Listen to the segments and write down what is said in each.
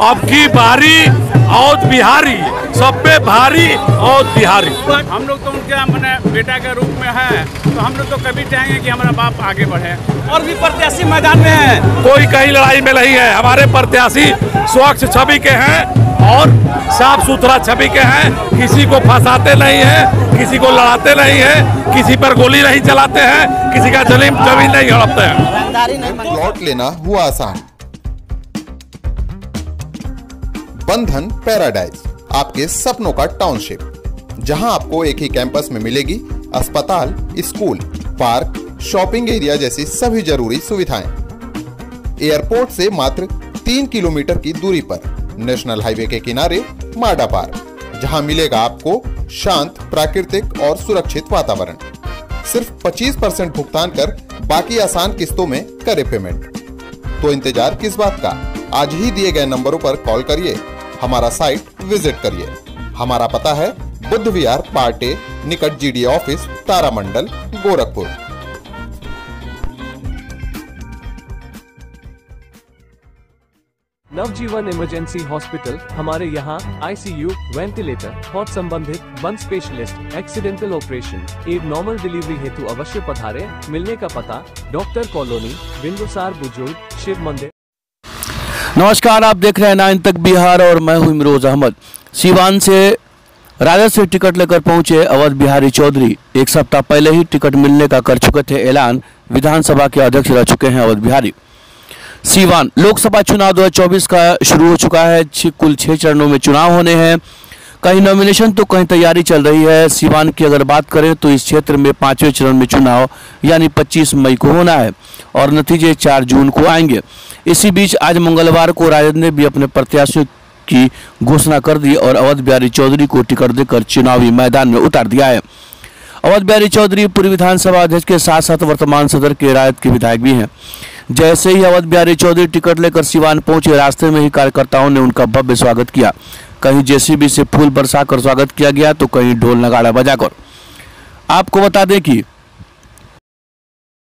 अब की बारी और बिहारी सब पे भारी और बिहारी। हम लोग तो उनके मैंने बेटा के रूप में है, तो हम लोग तो कभी चाहेंगे कि हमारा बाप आगे बढ़े। और भी प्रत्याशी मैदान में है, कोई कहीं लड़ाई में नहीं है। हमारे प्रत्याशी स्वच्छ छवि के हैं और साफ सुथरा छवि के हैं। किसी को फंसाते नहीं है, किसी को लड़ाते नहीं है, किसी पर गोली नहीं चलाते हैं, किसी का जमीन नहीं हड़पते हैं। प्लॉट लेना हुआ आसान। बंधन पैराडाइज, आपके सपनों का टाउनशिप, जहां आपको एक ही कैंपस में मिलेगी अस्पताल, स्कूल, पार्क, शॉपिंग एरिया जैसी सभी जरूरी सुविधाएं। एयरपोर्ट से मात्र 3 किलोमीटर की दूरी पर नेशनल हाईवे के किनारे माडा पार्क, जहां मिलेगा आपको शांत, प्राकृतिक और सुरक्षित वातावरण। सिर्फ 25% भुगतान कर बाकी आसान किस्तों में करे पेमेंट। तो इंतजार किस बात का? आज ही दिए गए नंबरों पर कॉल करिए, हमारा साइट विजिट करिए। हमारा पता है बुद्ध विहार पार्टे निकट जीडी ऑफिस, तारामंडल, गोरखपुर। नवजीवन इमरजेंसी हॉस्पिटल, हमारे यहाँ आईसीयू, वेंटिलेटर, हॉट संबंधित, बंद स्पेशलिस्ट, एक्सीडेंटल ऑपरेशन, एक नॉर्मल डिलीवरी हेतु अवश्य पधारे। मिलने का पता डॉक्टर कॉलोनी, बिंदुसार बुजुर्ग, शिव मंदिर। नमस्कार, आप देख रहे हैं 9 तक बिहार और मैं हूं इमरोज अहमद। सीवान से राजद से टिकट लेकर पहुंचे अवध बिहारी चौधरी एक सप्ताह पहले ही टिकट मिलने का कर चुके थे ऐलान। विधानसभा के अध्यक्ष रह चुके हैं अवध बिहारी। सीवान लोकसभा चुनाव 2024 का शुरू हो चुका है। कुल 6 चरणों में चुनाव होने हैं। कहीं नॉमिनेशन तो कहीं तैयारी चल रही है। सीवान की अगर बात करें तो इस क्षेत्र में 5वें चरण में चुनाव यानी 25 मई को होना है और नतीजे 4 जून को आएंगे। इसी बीच आज मंगलवार को राजद ने भी अपने प्रत्याशियों की घोषणा कर दी और अवध बिहारी चौधरी को टिकट देकर चुनावी मैदान में उतार दिया है। अवध बिहारी चौधरी पूर्व विधानसभा अध्यक्ष के साथ साथ वर्तमान सदर के राजद के विधायक भी हैं। जैसे ही अवध बिहारी चौधरी टिकट लेकर सीवान पहुंचे, रास्ते में ही कार्यकर्ताओं ने उनका भव्य स्वागत किया। कहीं जेसीबी से फूल बरसाकर स्वागत किया गया तो कहीं ढोल नगाड़ा बजाकर। आपको बता दें कि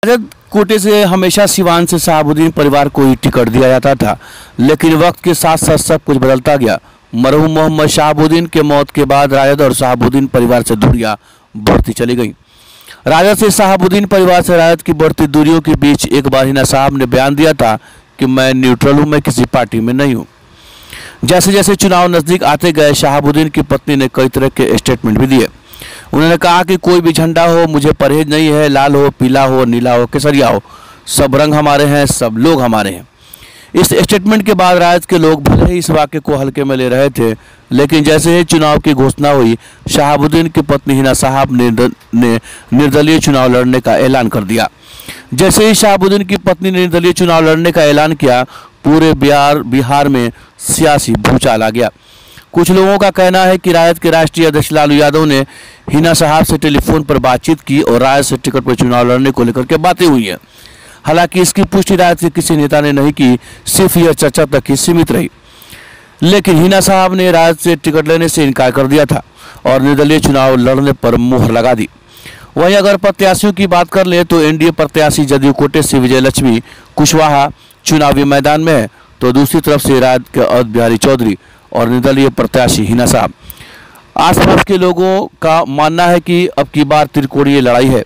राजद कोटे से हमेशा सीवान से शहाबुद्दीन परिवार को ही टिकट दिया जाता था, लेकिन वक्त के साथ साथ सब कुछ बदलता गया। मरहूम मोहम्मद शहाबुद्दीन के मौत के बाद राजद और शहाबुद्दीन परिवार से दूरियां बढ़ती चली गई। राजद से शहाबुद्दीन परिवार से राजद की बढ़ती दूरियों के बीच एक बार हिना साहब ने बयान दिया था कि मैं न्यूट्रल हूं, मैं किसी पार्टी में नहीं हूं। जैसे जैसे चुनाव नजदीक आते गए, शहाबुद्दीन की पत्नी ने कई तरह के स्टेटमेंट भी दिए। उन्होंने कहा कि कोई भी झंडा हो, मुझे परहेज नहीं है, लाल हो, पीला हो, नीला हो, केसरिया हो, सब रंग हमारे हैं, सब लोग हमारे हैं। इस स्टेटमेंट के बाद राजद के लोग भले ही इस वाक्य को हल्के में ले रहे थे, लेकिन जैसे ही चुनाव की घोषणा हुई, शहाबुद्दीन की पत्नी हिना साहब ने निर्दलीय चुनाव लड़ने का ऐलान कर दिया। जैसे ही शहाबुद्दीन की पत्नी ने निर्दलीय चुनाव लड़ने का ऐलान किया, पूरे बिहार में सियासी भूचाल आ गया। कुछ लोगों का कहना है कि राजद के राष्ट्रीय अध्यक्ष लालू यादव ने हिना साहब से टेलीफोन पर बातचीत की और राजद से टिकट पर चुनाव लड़ने को लेकर के बातें हुई हैं। हालांकि इसकी पुष्टि राजद के किसी नेता ने नहीं की, सिर्फ यह चर्चा तक ही सीमित रही। लेकिन हिना साहब ने राजद से टिकट लेने से इनकार कर दिया था और निर्दलीय चुनाव लड़ने पर मुहर लगा दी। वहीं अगर प्रत्याशियों की बात कर ले तो एनडीए प्रत्याशी जदयू कोटे से विजय लक्ष्मी कुशवाहा चुनावी मैदान में है, तो दूसरी तरफ से राजद के अवध बिहारी चौधरी और निर्दलीय प्रत्याशी हिना साहब। आसपास के लोगों का मानना है कि अब की बार त्रिकोणीय लड़ाई है।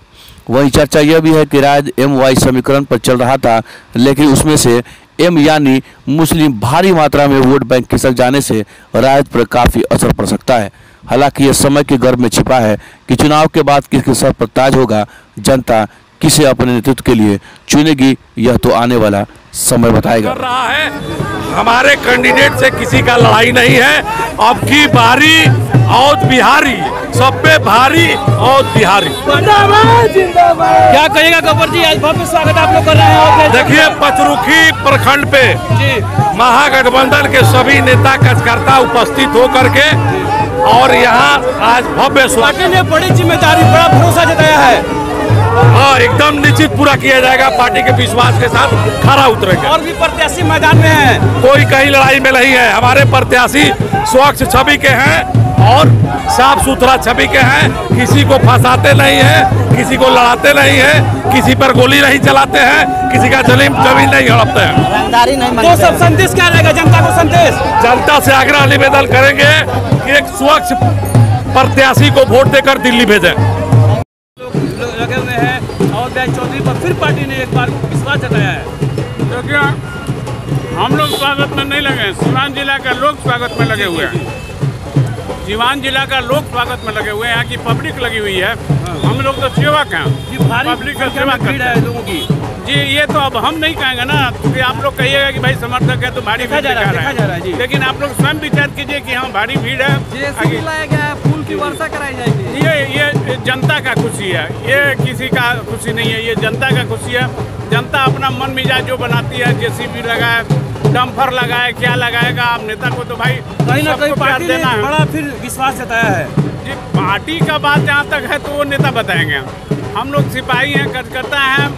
वहीं चर्चा यह भी है कि राजद MY समीकरण पर चल रहा था, लेकिन उसमें से M यानी मुस्लिम भारी मात्रा में वोट बैंक खिसक जाने से राजद पर काफ़ी असर पड़ सकता है। हालांकि यह समय के गर्भ में छिपा है कि चुनाव के बाद किसके सर पर ताज होगा, जनता किसे अपने नेतृत्व के लिए चुनेगी, यह तो आने वाला समय बताएगा। कर रहा है हमारे कैंडिडेट से किसी का लड़ाई नहीं है। अब की बारी और बिहारी सब पे भारी और बिहारी। क्या कहेगा गब्बर जी, आज भव्य स्वागत आप लोग कर रहे हैं। देखिए, पचरुखी प्रखंड पे महागठबंधन के सभी नेता कार्यकर्ता उपस्थित होकर के और यहाँ आज भव्य स्वागत ने बड़ी जिम्मेदारी, बड़ा भरोसा जताया है। हाँ, एकदम निश्चित पूरा किया जाएगा। पार्टी के विश्वास के साथ खरा उतरेंगे। और भी प्रत्याशी मैदान में है, कोई कहीं लड़ाई में नहीं है। हमारे प्रत्याशी स्वच्छ छवि के हैं और साफ सुथरा छवि के हैं। किसी को फंसाते नहीं है, किसी को लड़ाते नहीं है, किसी पर गोली नहीं चलाते हैं, किसी का जमीन नहीं हड़पते हैं। तो सब संदेश क्या रहेगा जनता को? संदेश जनता से आग्रह निवेदन करेंगे कि एक स्वच्छ प्रत्याशी को वोट देकर दिल्ली भेजें। लोग लगे हुए हैं और जय चौधरी पर फिर पार्टी ने एक बार विश्वास जताया है। देखिए, हम लोग स्वागत में नहीं लगे, सिवान जिला का लोग स्वागत में लगे हुए हैं। सिवान जिला का लोग स्वागत में लगे हुए हैं, यहाँ की पब्लिक लगी हुई है। हम लोग तो सेवक हैं, पब्लिक का सेवा करते हैं लोगों की। जी, ये तो अब हम नहीं कहेंगे ना, क्योंकि आप लोग कहिएगा कि भाई समर्थक है तो भारी भीड़ दिखा रहा है, लेकिन आप लोग स्वयं विचार कीजिए कि हाँ भारी भीड़ है। लाया गया है, फूल की वर्षा कराई जाएगी। ये जनता का खुशी है, ये किसी का खुशी नहीं है, ये जनता का खुशी है। जनता अपना मन मिजाज जो बनाती है, जेसीबी लगाए, डंपर लगाए, क्या लगाएगा, आप नेता को तो भाई कहीं ना कहीं पार्टी ने बड़ा फिर विश्वास जताया है। जी, पार्टी का बात जहाँ तक है तो वो नेता बताएंगे। हम लोग सिपाही हैं, कार्यकर्ता हैं।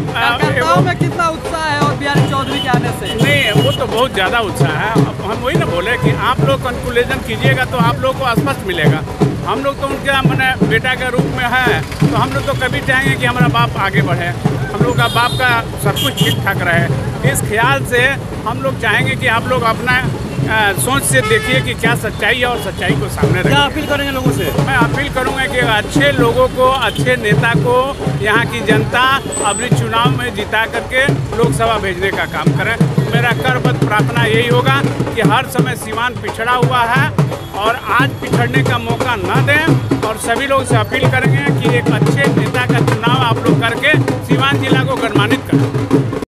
कार्यकर्ताओं में कितना उत्साह है और बिहारी चौधरी के आने से? नहीं, वो तो बहुत ज़्यादा उत्साह है। अब हम वही ना बोले कि आप लोग कंक्लूजन कीजिएगा तो आप लोग को स्पष्ट मिलेगा। हम लोग तो उनके मैंने बेटा के रूप में है, तो हम लोग तो कभी चाहेंगे कि हमारा बाप आगे बढ़े, हम लोग का बाप का सब कुछ ठीक ठाक रहे। इस ख्याल से हम लोग चाहेंगे कि आप लोग अपना सोच से देखिए कि क्या सच्चाई है और सच्चाई को सामने रखें। क्या अपील करेंगे लोगों से? मैं अपील करूंगा कि अच्छे लोगों को, अच्छे नेता को यहाँ की जनता अगले चुनाव में जिता करके लोकसभा भेजने का काम करें। मेरा करबद्ध प्रार्थना यही होगा कि हर समय सीवान पिछड़ा हुआ है और आज पिछड़ने का मौका न दें, और सभी लोग से अपील करेंगे कि एक अच्छे नेता का चुनाव आप लोग करके सीवान जिला को गणमान्वित करें।